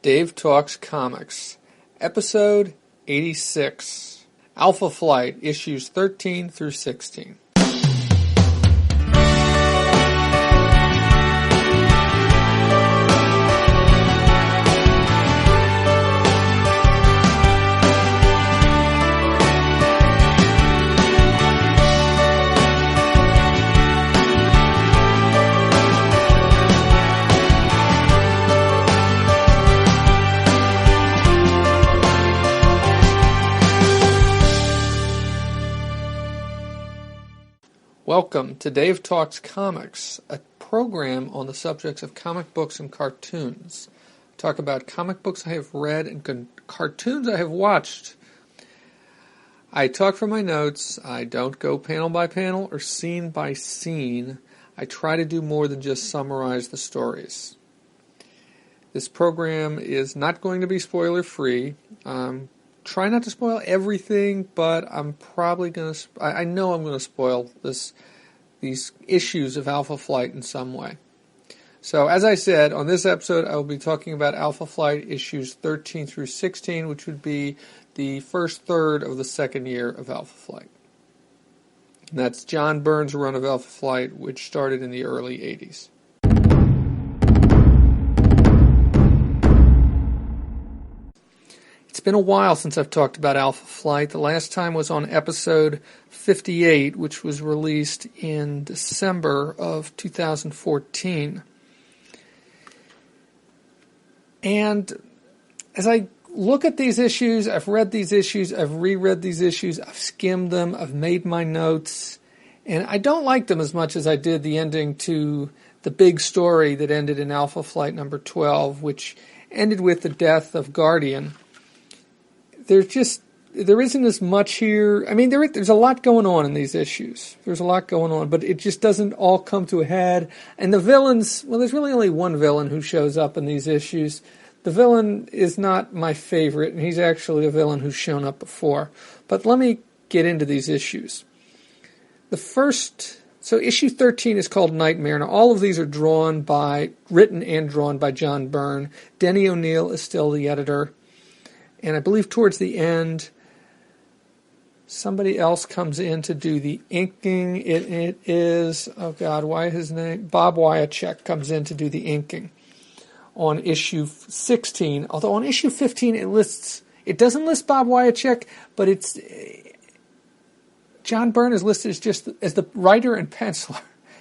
Dave Talks Comics, Episode 86, Alpha Flight, Issues 13 through 16. Welcome to Dave Talks Comics, a program on the subjects of comic books and cartoons. I talk about comic books I have read and cartoons I have watched. I talk from my notes. I don't go panel by panel or scene by scene. I try to do more than just summarize the stories. This program is not going to be spoiler-free. Try not to spoil everything, but I'm probably going to... I know I'm going to spoil these issues of Alpha Flight in some way. So, as I said, on this episode, I will be talking about Alpha Flight issues 13 through 16, which would be the first third of the second year of Alpha Flight. And that's John Byrne's run of Alpha Flight, which started in the early 80s. It's been a while since I've talked about Alpha Flight. The last time was on episode 58, which was released in December of 2014. And as I look at these issues, I've read these issues, I've reread these issues, I've skimmed them, I've made my notes, and I don't like them as much as I did the ending to the big story that ended in Alpha Flight number 12, which ended with the death of Guardian. There isn't as much here. I mean, there's a lot going on in these issues. There's a lot going on, but it just doesn't all come to a head. And the villains, well, there's really only one villain who shows up in these issues. The villain is not my favorite, and he's actually a villain who's shown up before. But let me get into these issues. So issue 13 is called Nightmare. Now, all of these are written and drawn by John Byrne. Denny O'Neil is still the editor. And I believe towards the end, somebody else comes in to do the inking. It is, oh God, why his name? Bob Wyacek comes in to do the inking on issue 16. Although on issue 15 it doesn't list Bob Wyacek, but John Byrne is listed as the writer and penciler,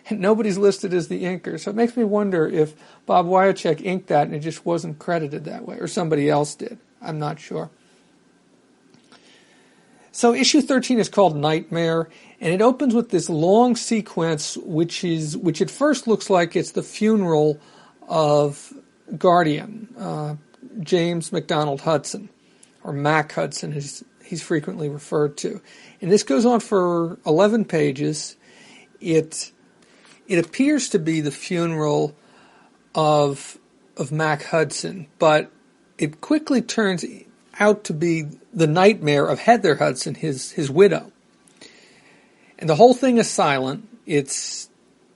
and nobody's listed as the inker. So it makes me wonder if Bob Wyacek inked that and it just wasn't credited that way, or somebody else did. I'm not sure. So issue 13 is called Nightmare, and it opens with this long sequence which at first looks like it's the funeral of Guardian, James MacDonald Hudson, or Mac Hudson, as he's frequently referred to. And this goes on for 11 pages. It appears to be the funeral of Mac Hudson, but it quickly turns out to be the nightmare of Heather Hudson, his widow. And the whole thing is silent. It's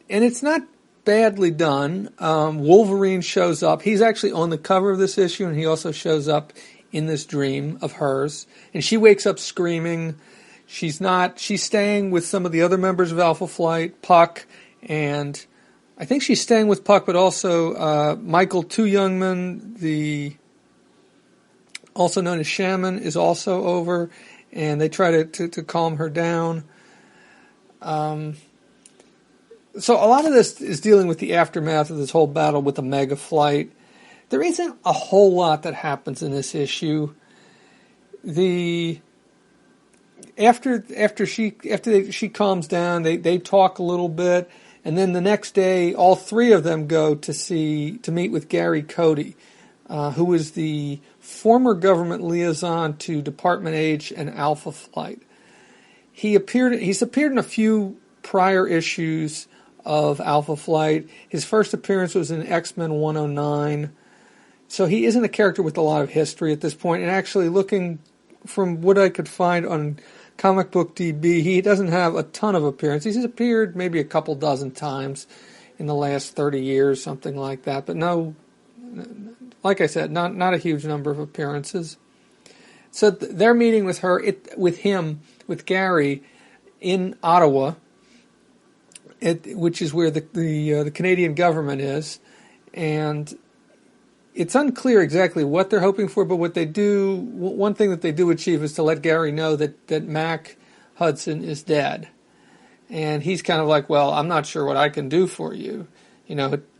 not badly done. Wolverine shows up. He's actually on the cover of this issue, and he also shows up in this dream of hers. And she wakes up screaming. She's staying with some of the other members of Alpha Flight, Puck, and I think she's staying with Puck, but also Michael Two Youngman, also known as Shaman, is also over, and they try to calm her down. So a lot of this is dealing with the aftermath of this whole battle with the Mega Flight. There isn't a whole lot that happens in this issue. After she calms down, they talk a little bit, and then the next day, all three of them go to meet with Gary Cody, who is the former government liaison to Department H and Alpha Flight. He's appeared in a few prior issues of Alpha Flight. His first appearance was in X-Men 109. So he isn't a character with a lot of history at this point. And actually, looking from what I could find on Comic Book DB, he doesn't have a ton of appearances. He's appeared maybe a couple dozen times in the last 30 years, something like that. But no, like I said, not a huge number of appearances. So they're meeting with with Gary, in Ottawa, which is where the Canadian government is, and it's unclear exactly what they're hoping for. But what they do, one thing that they do achieve, is to let Gary know that Mac Hudson is dead, and he's kind of like, well, I'm not sure what I can do for you.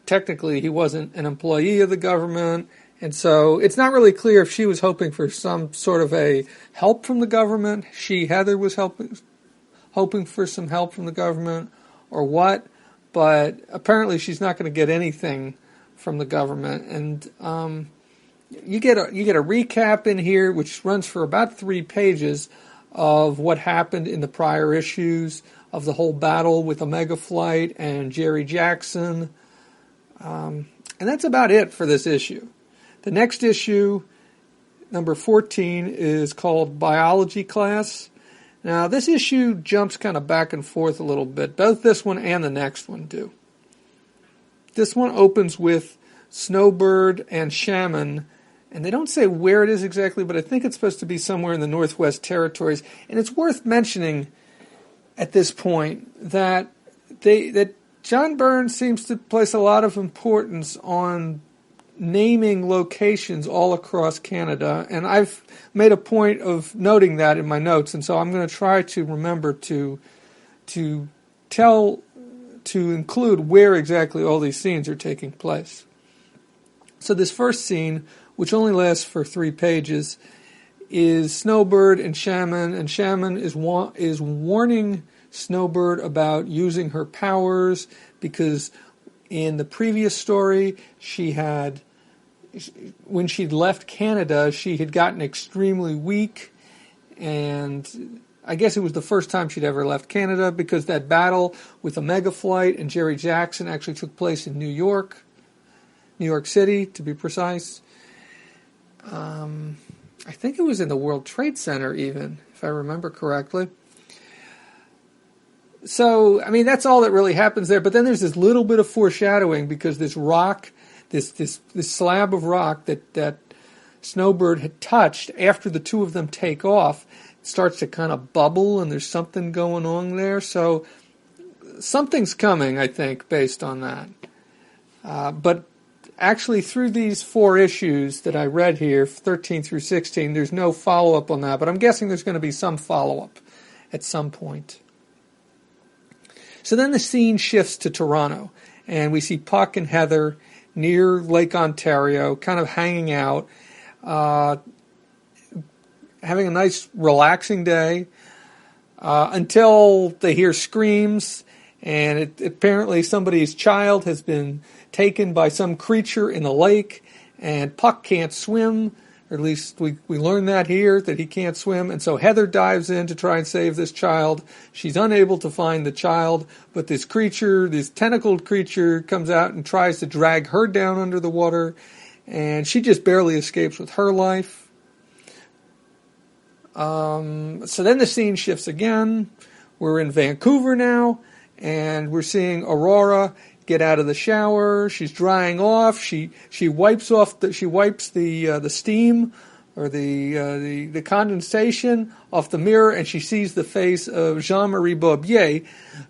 Technically, he wasn't an employee of the government. And so it's not really clear if she was hoping for some sort of a help from the government. Heather, was hoping for some help from the government, or what. But apparently she's not going to get anything from the government. And you get a recap in here, which runs for about 3 pages, of what happened in the prior issues, of the whole battle with Omega Flight and Jerry Jackson. And that's about it for this issue. The next issue, number 14, is called Biology Class. Now, this issue jumps kind of back and forth a little bit. Both this one and the next one do. This one opens with Snowbird and Shaman, and they don't say where it is exactly, but I think it's supposed to be somewhere in the Northwest Territories. And it's worth mentioning at this point that John Byrne seems to place a lot of importance on naming locations all across Canada, and I've made a point of noting that in my notes, and so I'm going to try to remember to include where exactly all these scenes are taking place. So this first scene, which only lasts for 3 pages, is Snowbird and Shaman is warning Snowbird about using her powers, because in the previous story, when she'd left Canada, she had gotten extremely weak, and I guess it was the first time she'd ever left Canada, because that battle with Omega Flight and Jerry Jackson actually took place in New York City, to be precise. I think it was in the World Trade Center, even, if I remember correctly. So, I mean, that's all that really happens there. But then there's this little bit of foreshadowing, because this rock, this slab of rock that Snowbird had touched after the two of them take off, starts to kind of bubble, and there's something going on there. So something's coming, I think, based on that. But actually, through these 4 issues that I read here, 13 through 16, there's no follow-up on that. But I'm guessing there's going to be some follow-up at some point. So then the scene shifts to Toronto, and we see Puck and Heather near Lake Ontario, kind of hanging out, having a nice, relaxing day, until they hear screams, and apparently somebody's child has been taken by some creature in the lake, and Puck can't swim, or at least we learn that here, that he can't swim, and so Heather dives in to try and save this child. She's unable to find the child, but this tentacled creature, comes out and tries to drag her down under the water, and she just barely escapes with her life. So then the scene shifts again. We're in Vancouver now, and we're seeing Aurora get out of the shower. She's drying off. She wipes the steam, or the condensation off the mirror, and she sees the face of Jean-Marie Bobier,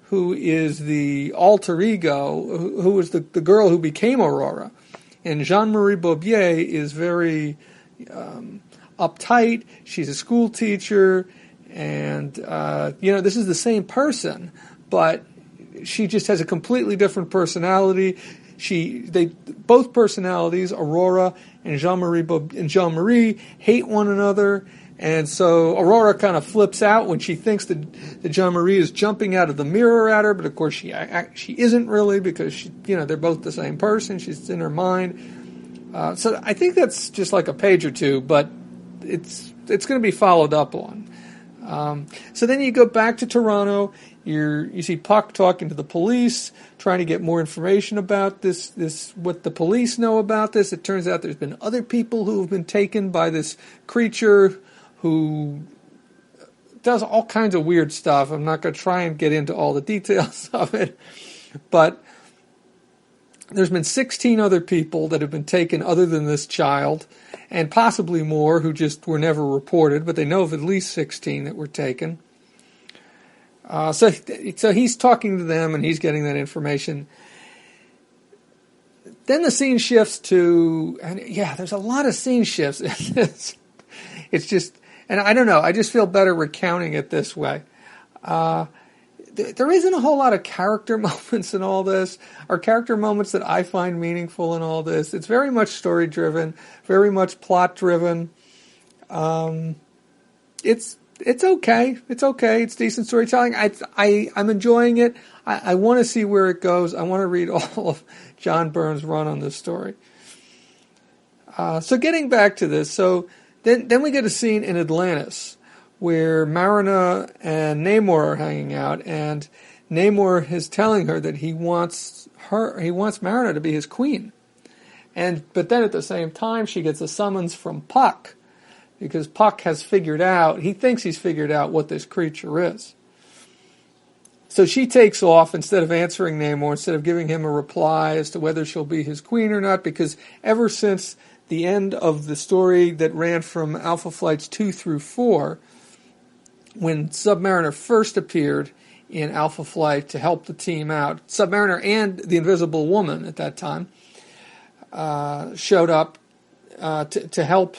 who is the alter ego, who was the girl who became Aurora. And Jean-Marie Bobier is very uptight. She's a school teacher, and this is the same person, but she just has a completely different personality. Both personalities, Aurora and Jean-Marie, hate one another, and so Aurora kind of flips out when she thinks that Jean-Marie is jumping out of the mirror at her, but of course she isn't really, because they're both the same person. She's in her mind. So I think that's just like a page or two, but it's going to be followed up on. So then you go back to Toronto. You see Puck talking to the police, trying to get more information about this, what the police know about this. It turns out there's been other people who have been taken by this creature who does all kinds of weird stuff. I'm not going to try and get into all the details of it, but there's been 16 other people that have been taken other than this child, and possibly more who just were never reported, but they know of at least 16 that were taken. So he's talking to them, and he's getting that information. Then the scene shifts to, and yeah, there's a lot of scene shifts. It's just, and I don't know, I just feel better recounting it this way. There isn't a whole lot of character moments in all this, or character moments that I find meaningful in all this. It's very much story-driven, very much plot-driven. It's okay. It's okay. It's decent storytelling. I'm enjoying it. I want to see where it goes. I want to read all of John Byrne's run on this story. So getting back to this, so then we get a scene in Atlantis where Marina and Namor are hanging out, and Namor is telling her that he wants Marina to be his queen. But then at the same time, she gets a summons from Puck, because Puck he thinks he's figured out what this creature is. So she takes off instead of answering Namor, instead of giving him a reply as to whether she'll be his queen or not, because ever since the end of the story that ran from Alpha Flights 2 through 4, when Submariner first appeared in Alpha Flight to help the team out, Submariner and the Invisible Woman at that time showed up to help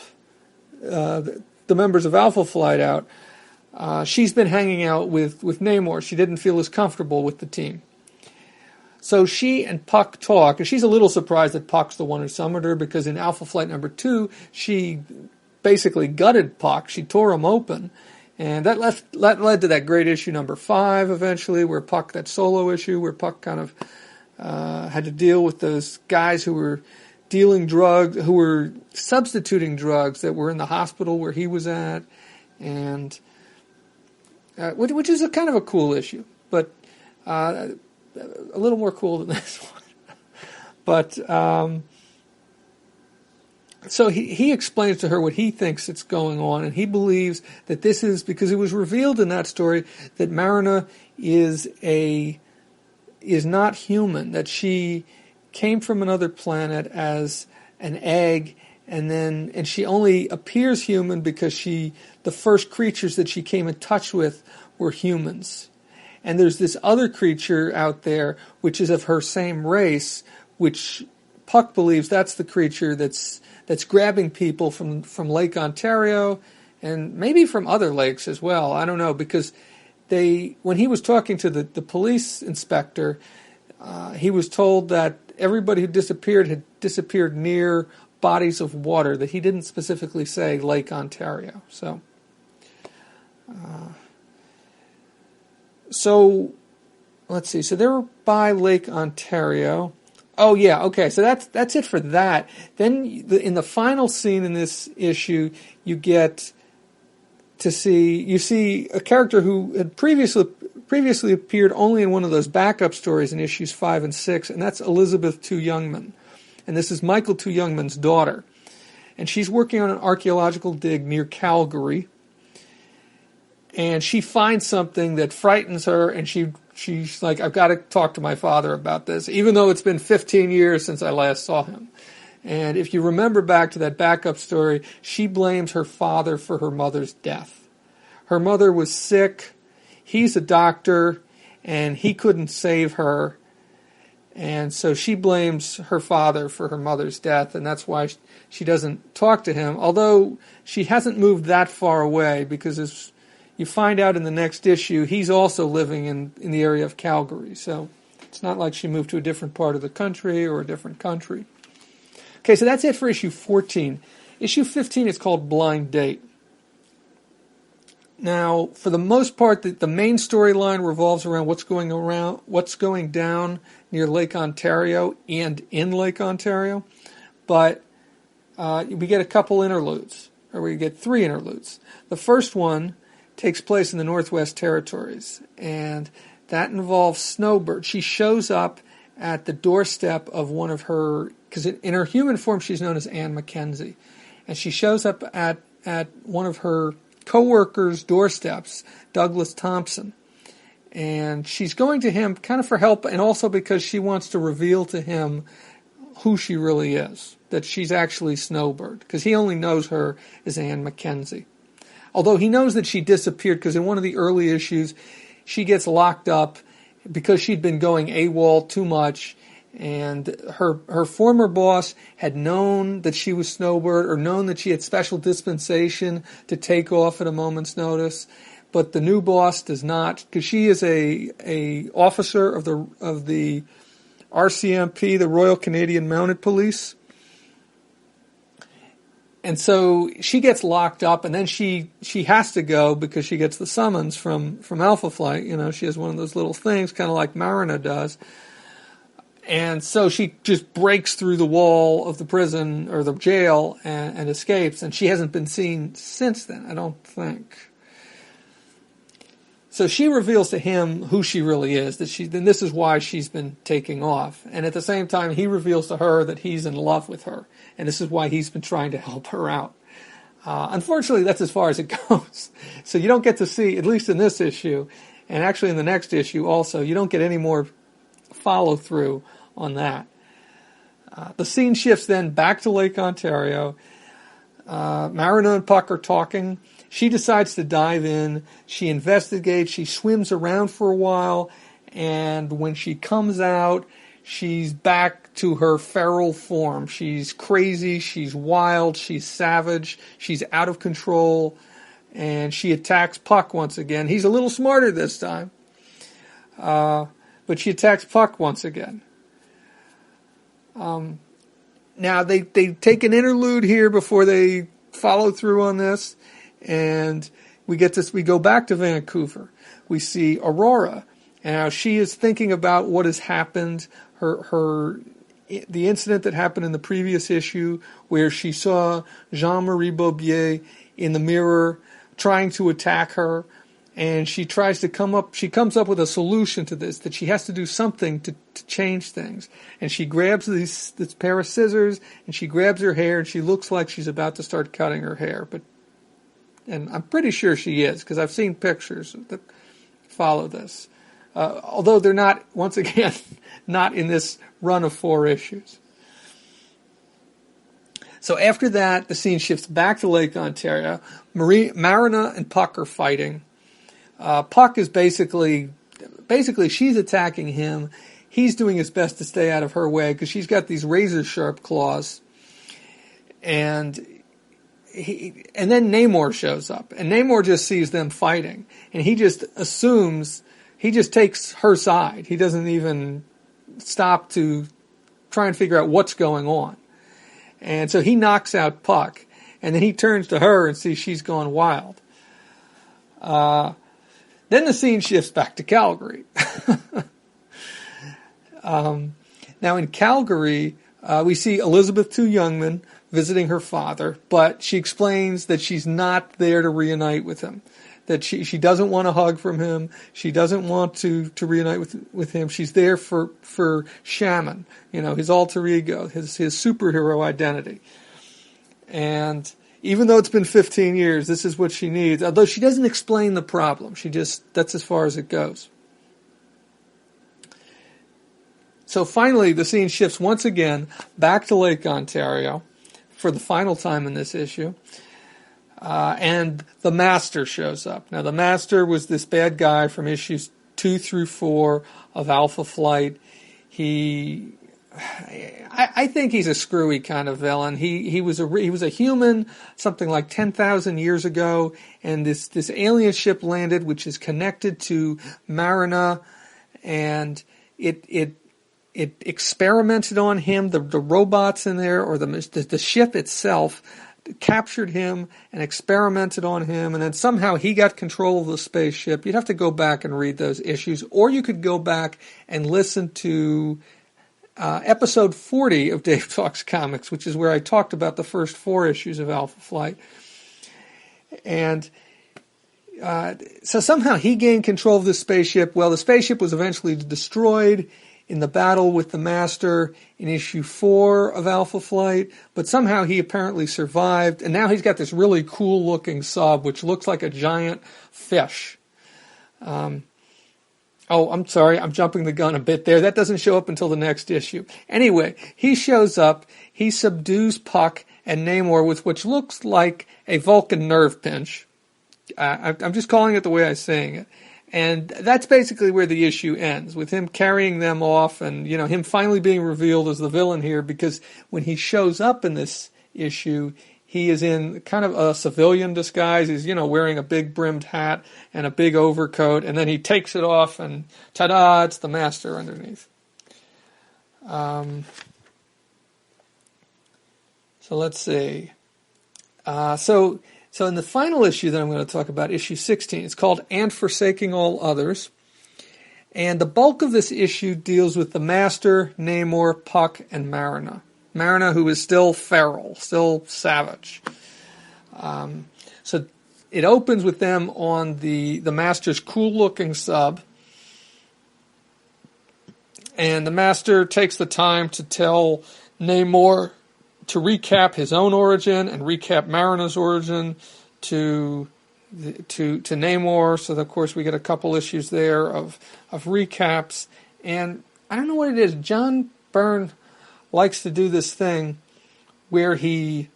the members of Alpha Flight out. She's been hanging out with Namor. She didn't feel as comfortable with the team. So she and Puck talk, and she's a little surprised that Puck's the one who summoned her, because in Alpha Flight number 2, she basically gutted Puck. She tore him open. And that led to that great issue number 5 eventually, where Puck, that solo issue, where Puck kind of had to deal with those guys who were dealing drugs, who were substituting drugs that were in the hospital where he was at, and which is a kind of a cool issue, but a little more cool than this one. But so he explains to her what he thinks is going on, and he believes that this is because it was revealed in that story that Marina is not human, that she came from another planet as an egg, and she only appears human because the first creatures that she came in touch with were humans. And there's this other creature out there which is of her same race, which Puck believes that's the creature that's grabbing people from Lake Ontario and maybe from other lakes as well. I don't know, because when he was talking to the police inspector, he was told that everybody who disappeared had disappeared near bodies of water, that he didn't specifically say Lake Ontario. So let's see. So they're by Lake Ontario. Oh yeah, okay. So that's it for that. Then in the final scene in this issue, you see a character who had previously appeared only in one of those backup stories in issues 5 and 6, and that's Elizabeth Tu Youngman. And this is Michael Tu Youngman's daughter. And she's working on an archaeological dig near Calgary. And she finds something that frightens her, and she's like, I've got to talk to my father about this, even though it's been 15 years since I last saw him. And if you remember back to that backup story, she blames her father for her mother's death. Her mother was sick, he's a doctor, and he couldn't save her. And so she blames her father for her mother's death, and that's why she doesn't talk to him, although she hasn't moved that far away, because as you find out in the next issue, he's also living in the area of Calgary. So it's not like she moved to a different part of the country or a different country. Okay, so that's it for issue 14. Issue 15 is called Blind Date. Now, for the most part, the main storyline revolves around what's going down near Lake Ontario and in Lake Ontario. But we get a couple interludes, or we get 3 interludes. The first one takes place in the Northwest Territories, and that involves Snowbird. She shows up at the doorstep of one of her, because in her human form she's known as Anne Mackenzie, and she shows up at one of her co-workers' doorsteps, Douglas Thompson, And she's going to him kind of for help, and also because she wants to reveal to him who she really is, that she's actually Snowbird, because he only knows her as Anne Mackenzie. Although he knows that she disappeared, because in one of the early issues, she gets locked up because she'd been going AWOL too much, and her former boss had known that she was Snowbird, or known that she had special dispensation to take off at a moment's notice. But the new boss does not, because she is a officer of the RCMP, the Royal Canadian Mounted Police. And so she gets locked up, and then she has to go because she gets the summons from Alpha Flight. You know, she has one of those little things, kind of like Marina does. And so she just breaks through the wall of the prison or the jail and escapes, and she hasn't been seen since then, I don't think. So she reveals to him who she really is, then this is why she's been taking off. And at the same time, he reveals to her that he's in love with her, and this is why he's been trying to help her out. Unfortunately, that's as far as it goes. So you don't get to see, at least in this issue, and actually in the next issue also, you don't get any more follow-through on that. The scene shifts then back to Lake Ontario. Marina and Puck are talking. She decides to dive in. She investigates. She swims around for a while. And when she comes out, she's back to her feral form. She's crazy. She's wild. She's savage. She's out of control. And she attacks Puck once again. He's a little smarter this time. But she attacks Puck once again. Now, they take an interlude here before they follow through on this. And we go back to Vancouver. We see Aurora. And now she is thinking about what has happened, the incident that happened in the previous issue where she saw Jean-Marie Bobier in the mirror trying to attack her. And she comes up with a solution to this, that she has to do something to change things. And she grabs this pair of scissors, and she grabs her hair, and she looks like she's about to start cutting her hair. And I'm pretty sure she is, because I've seen pictures that follow this. Although they're not, once again, not in this run of 4 issues. So after that, the scene shifts back to Lake Ontario. Marina and Puck are fighting. Puck is basically she's attacking him. He's doing his best to stay out of her way because she's got these razor-sharp claws. And then Namor shows up. And Namor just sees them fighting. And he just takes her side. He doesn't even stop to try and figure out what's going on. And so he knocks out Puck. And then he turns to her and sees she's gone wild. Then the scene shifts back to Calgary. Now in Calgary, we see Elizabeth Tu Youngman visiting her father, but she explains that she's not there to reunite with him. That she doesn't want a hug from him. She doesn't want to reunite with him. She's there for Shaman, his alter ego, his superhero identity. And even though it's been 15 years, this is what she needs. Although she doesn't explain the problem. That's as far as it goes. So finally, the scene shifts once again back to Lake Ontario for the final time in this issue. And the Master shows up. Now, the Master was this bad guy from issues 2 through 4 of Alpha Flight. I think he's a screwy kind of villain. He was a human something like 10,000 years ago, and this alien ship landed, which is connected to Marina, and it experimented on him. The robots in there, or the ship itself, captured him and experimented on him, and then somehow he got control of the spaceship. You'd have to go back and read those issues, or you could go back and listen to episode 40 of Dave Talks Comics, which is where I talked about the first 4 issues of Alpha Flight. And so somehow he gained control of the spaceship. Well, the spaceship was eventually destroyed in the battle with the Master in issue 4 of Alpha Flight, but somehow he apparently survived, and now he's got this really cool-looking sub, which looks like a giant fish. Oh, I'm sorry, I'm jumping the gun a bit there. That doesn't show up until the next issue. Anyway, he shows up, he subdues Puck and Namor with which looks like a Vulcan nerve pinch. I'm just calling it the way I'm saying it. And that's basically where the issue ends, with him carrying them off and, him finally being revealed as the villain here, because when he shows up in this issue, he is in kind of a civilian disguise. He's, wearing a big brimmed hat and a big overcoat, and then he takes it off and ta-da, it's the Master underneath. So let's see. So in the final issue that I'm going to talk about, issue 16, it's called And Forsaking All Others. And the bulk of this issue deals with the Master, Namor, Puck, and Marina. Marina, who is still feral, still savage. So it opens with them on the Master's cool-looking sub. And the Master takes the time to tell Namor to recap his own origin and recap Marina's origin to Namor. So, of course, we get a couple issues there of recaps. And I don't know what it is. John Byrne likes to do this thing where he,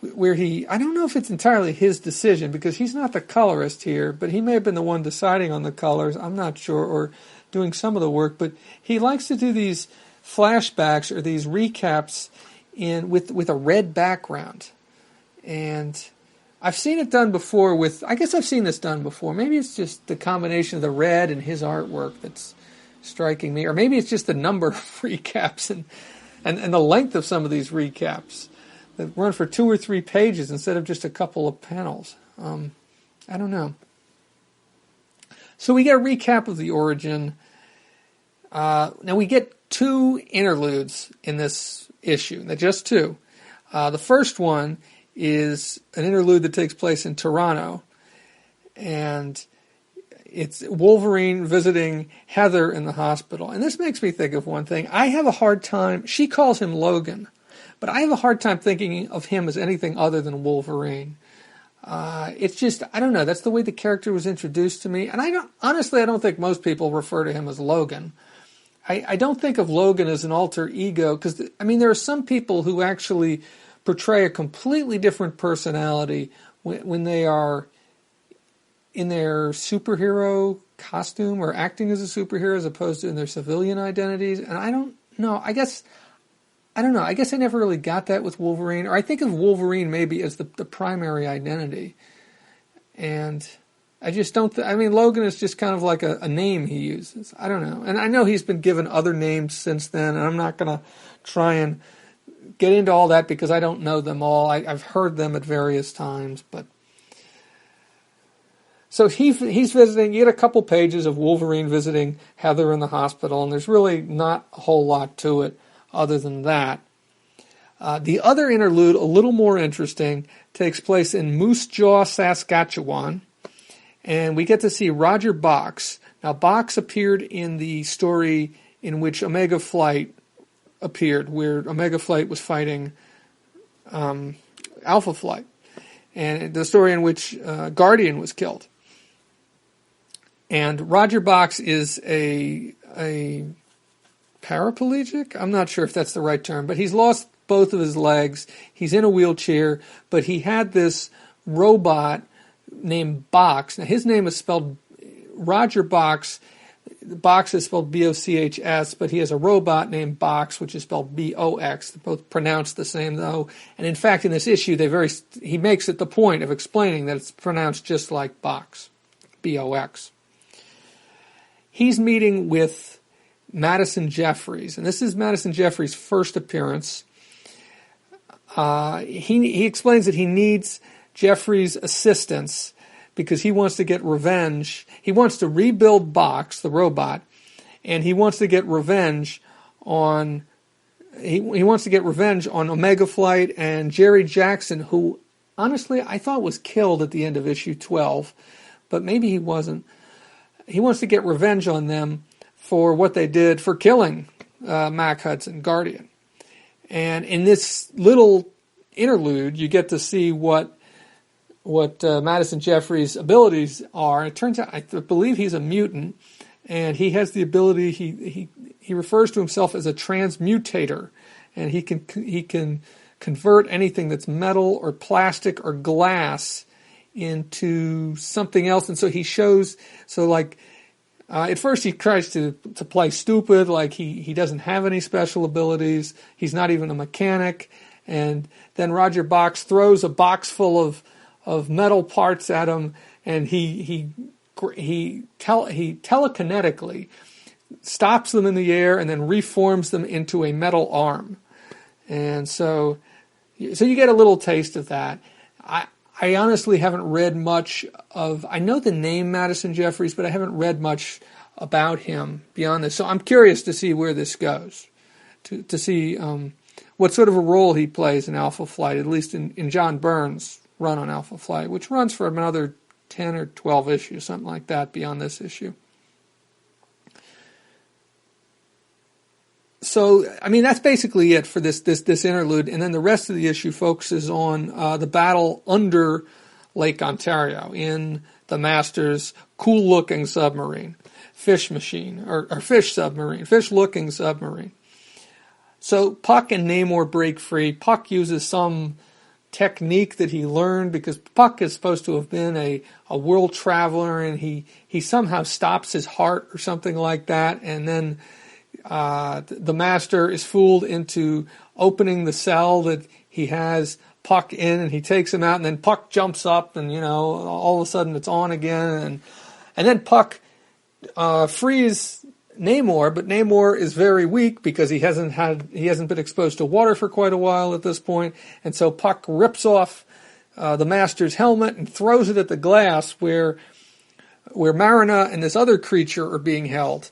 I don't know if it's entirely his decision, because he's not the colorist here, but he may have been the one deciding on the colors, I'm not sure, or doing some of the work, but he likes to do these flashbacks or these recaps with a red background. And I've seen it done before I've seen this done before. Maybe it's just the combination of the red and his artwork that's striking me, or maybe it's just the number of recaps and the length of some of these recaps that run for 2 or 3 pages instead of just a couple of panels. I don't know. So we get a recap of the origin. Now we get 2 interludes in this issue. Just 2. The first one is an interlude that takes place in Toronto, and it's Wolverine visiting Heather in the hospital. And this makes me think of one thing. I have a hard time, she calls him Logan, but I have a hard time thinking of him as anything other than Wolverine. It's just, I don't know, that's the way the character was introduced to me. And I don't think most people refer to him as Logan. I don't think of Logan as an alter ego, because, there are some people who actually portray a completely different personality when they are in their superhero costume or acting as a superhero as opposed to in their civilian identities. And I don't know. I guess I never really got that with Wolverine. Or I think of Wolverine maybe as the primary identity. And I just don't... Logan is just kind of like a name he uses. I don't know. And I know he's been given other names since then, and I'm not going to try and get into all that because I don't know them all. I've heard them at various times, but... So he's visiting, you get a couple pages of Wolverine visiting Heather in the hospital, and there's really not a whole lot to it other than that. The other interlude, a little more interesting, takes place in Moose Jaw, Saskatchewan, and we get to see Roger Box. Now, Box appeared in the story in which Omega Flight appeared, where Omega Flight was fighting Alpha Flight, and the story in which Guardian was killed. And Roger Box is a paraplegic? I'm not sure if that's the right term, but he's lost both of his legs. He's in a wheelchair, but he had this robot named Box. Now, his name is spelled Roger Box. Box is spelled B-O-C-H-S, but he has a robot named Box, which is spelled B-O-X. They're both pronounced the same, though. And in fact, in this issue, he makes it the point of explaining that it's pronounced just like Box, B-O-X. He's meeting with Madison Jeffries, and this is Madison Jeffries' first appearance. He explains that he needs Jeffries' assistance because he wants to get revenge. He wants to rebuild Box, the robot, and he wants to get revenge on he wants to get revenge on Omega Flight and Jerry Jackson, who honestly I thought was killed at the end of issue 12, but maybe he wasn't. He wants to get revenge on them for what they did for killing Mac Hudson, Guardian. And in this little interlude, you get to see what Madison Jeffries' abilities are. It turns out, I believe he's a mutant, and he has the ability. He refers to himself as a transmutator, and he can convert anything that's metal or plastic or glass into something else. And so he shows. So like. At first he tries to play stupid, like he doesn't have any special abilities. He's not even a mechanic. And then Roger Box throws a box full of metal parts at him, and he telekinetically stops them in the air and then reforms them into a metal arm. And so you get a little taste of that. I honestly haven't read much of... I know the name Madison Jeffries, but I haven't read much about him beyond this. So I'm curious to see where this goes, to see what sort of a role he plays in Alpha Flight, at least in John Byrne's run on Alpha Flight, which runs for another 10 or 12 issues, something like that, beyond this issue. So, I mean, that's basically it for this interlude, and then the rest of the issue focuses on the battle under Lake Ontario in the Master's cool-looking submarine, fish machine, or fish submarine, fish-looking submarine. So Puck and Namor break free. Puck uses some technique that he learned, because Puck is supposed to have been a world traveler, and he somehow stops his heart or something like that, and then the Master is fooled into opening the cell that he has Puck in, and he takes him out, and then Puck jumps up, and all of a sudden it's on again, and then Puck frees Namor, but Namor is very weak because he hasn't been exposed to water for quite a while at this point, and so Puck rips off the Master's helmet and throws it at the glass where Marina and this other creature are being held.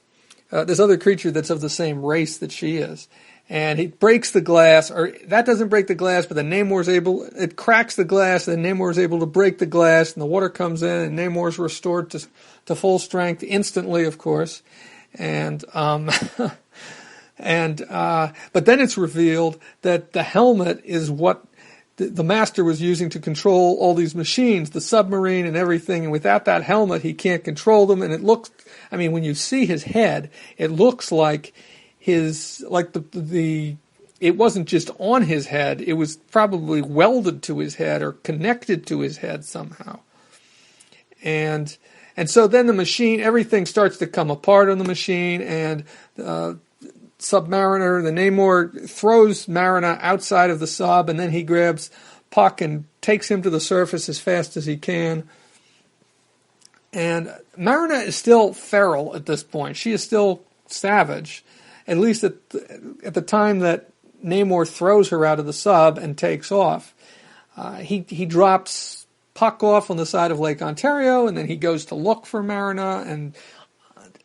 This other creature that's of the same race that she is. And he breaks the glass, or that doesn't break the glass, but then it cracks the glass, and then Namor is able to break the glass, and the water comes in, and Namor is restored to full strength instantly, of course. And, but then it's revealed that the helmet is what the Master was using to control all these machines, the submarine and everything, and without that helmet, he can't control them, and it looks... I mean, when you see his head, it looks like it wasn't just on his head, it was probably welded to his head or connected to his head somehow. And so then the machine, everything starts to come apart on the machine, and Submariner, the Namor, throws Marina outside of the sub, and then he grabs Puck and takes him to the surface as fast as he can. And Marina is still feral at this point. She is still savage, at least at the time that Namor throws her out of the sub and takes off. He drops Puck off on the side of Lake Ontario, and then he goes to look for Marina and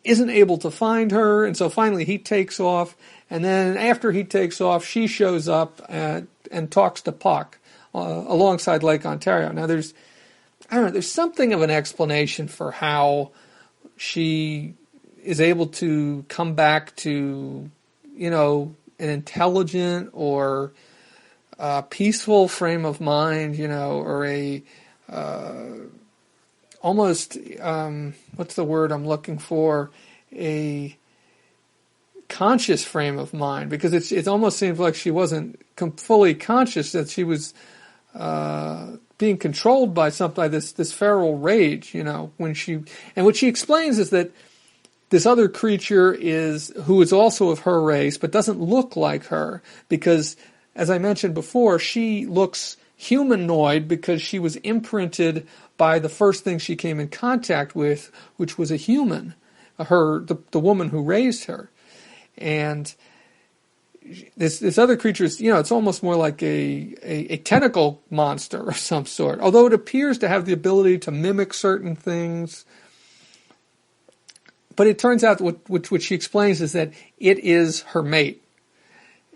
isn't able to find her, and so finally he takes off, and then after he takes off, she shows up and talks to Puck alongside Lake Ontario. Now there's something of an explanation for how she is able to come back to, an intelligent or peaceful frame of mind, or a almost, what's the word I'm looking for? A conscious frame of mind, because it almost seems like she wasn't fully conscious, that she was being controlled by something, by this feral rage, what she explains is that this other creature who is also of her race, but doesn't look like her, because, as I mentioned before, she looks humanoid because she was imprinted by the first thing she came in contact with, which was a human, the woman who raised her. And this other creature is, it's almost more like a tentacle monster of some sort, although it appears to have the ability to mimic certain things. But it turns out what she explains is that it is her mate,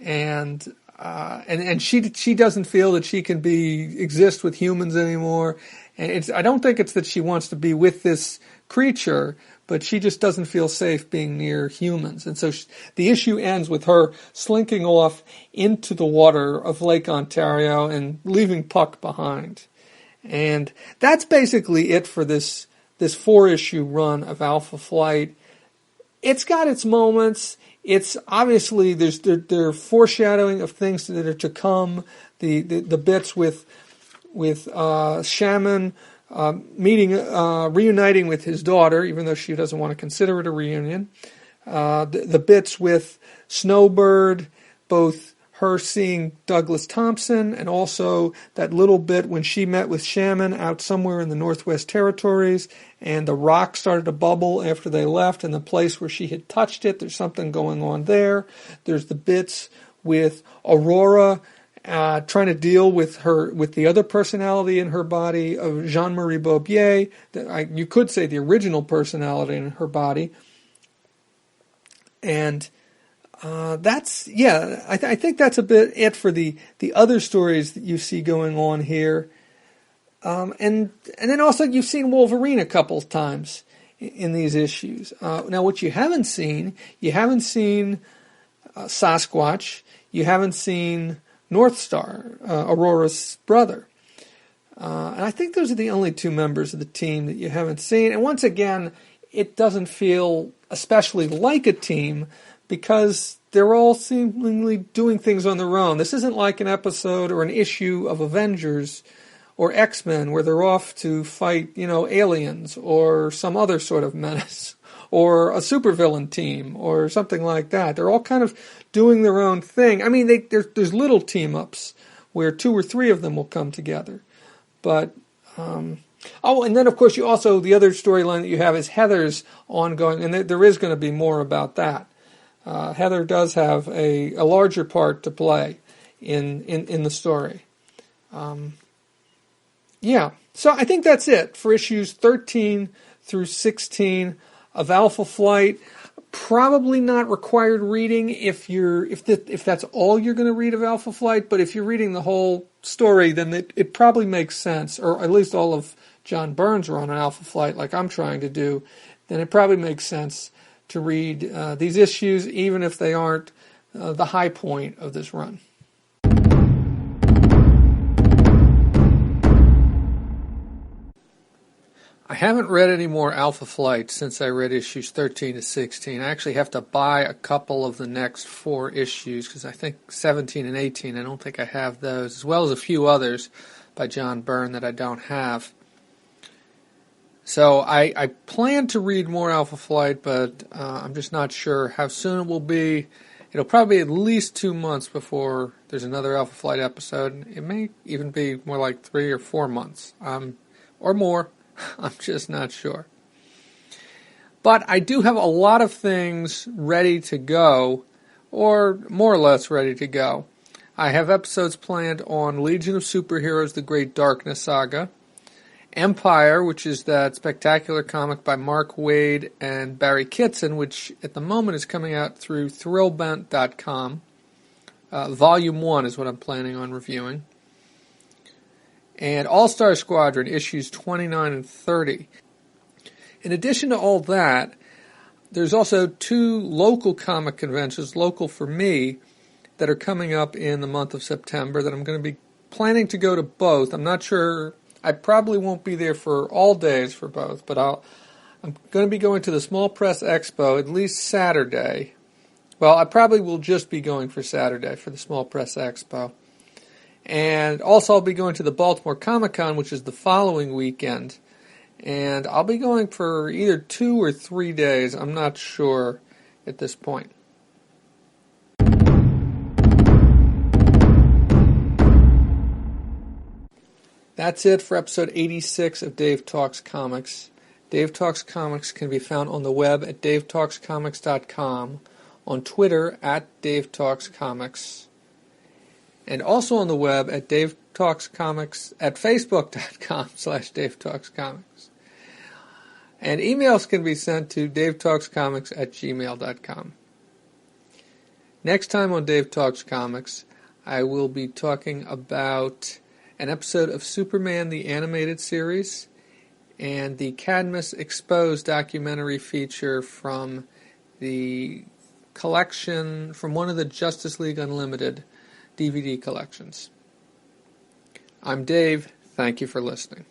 and she doesn't feel that she can exist with humans anymore. And I don't think it's that she wants to be with this creature, but she just doesn't feel safe being near humans. And so the issue ends with her slinking off into the water of Lake Ontario and leaving Puck behind. And that's basically it for this 4-issue run of Alpha Flight. it's got its moments. It's obviously there foreshadowing of things that are to come. The bits with Shaman reuniting with his daughter, even though she doesn't want to consider it a reunion. The bits with Snowbird, both her seeing Douglas Thompson and also that little bit when she met with Shaman out somewhere in the Northwest Territories and the rock started to bubble after they left and the place where she had touched it, there's something going on there. There's the bits with Aurora trying to deal with the other personality in her body of Jean-Marie Bobier. You could say the original personality in her body. And I think that's a bit it for the other stories that you see going on here. And then also you've seen Wolverine a couple of times in these issues. Now what you haven't seen Sasquatch, you haven't seen North Star, Aurora's brother. And I think those are the only two members of the team that you haven't seen. And once again, it doesn't feel especially like a team because they're all seemingly doing things on their own. This isn't like an episode or an issue of Avengers or X-Men where they're off to fight, aliens or some other sort of menace or a supervillain team or something like that. They're all kind of doing their own thing. I mean, there's little team-ups where two or three of them will come together. But, and then, of course, the other storyline that you have is Heather's ongoing, and there is going to be more about that. Heather does have a larger part to play in the story. So I think that's it for issues 13 through 16 of Alpha Flight. Probably not required reading if that's all you're going to read of Alpha Flight, but if you're reading the whole story, then it probably makes sense, or at least all of John Byrne's run on Alpha Flight like I'm trying to do, then it probably makes sense to read these issues, even if they aren't the high point of this run. I haven't read any more Alpha Flight since I read issues 13 to 16. I actually have to buy a couple of the next 4 issues because I think 17 and 18, I don't think I have those, as well as a few others by John Byrne that I don't have. So I plan to read more Alpha Flight, but I'm just not sure how soon it will be. It'll probably be at least 2 months before there's another Alpha Flight episode. It may even be more like 3 or 4 months, or more. I'm just not sure. But I do have a lot of things ready to go, or more or less ready to go. I have episodes planned on Legion of Superheroes, The Great Darkness Saga, Empire, which is that spectacular comic by Mark Waid and Barry Kitson, which at the moment is coming out through thrillbent.com. Volume 1 is what I'm planning on reviewing. And All-Star Squadron, issues 29 and 30. In addition to all that, there's also 2 local comic conventions, local for me, that are coming up in the month of September that I'm going to be planning to go to both. I'm not sure, I probably won't be there for all days for both, but I'm going to be going to the Small Press Expo at least Saturday. Well, I probably will just be going for Saturday for the Small Press Expo. And also I'll be going to the Baltimore Comic-Con, which is the following weekend. And I'll be going for either 2 or 3 days. I'm not sure at this point. That's it for episode 86 of Dave Talks Comics. Dave Talks Comics can be found on the web at davetalkscomics.com, on Twitter at Dave Talks Comics, and also on the web at Dave Talks Comics at facebook.com/Dave Talks Comics. And emails can be sent to davetalkscomics@gmail.com. Next time on Dave Talks Comics, I will be talking about an episode of Superman the Animated Series and the Cadmus Exposed documentary feature from the collection, from one of the Justice League Unlimited DVD collections. I'm Dave. Thank you for listening.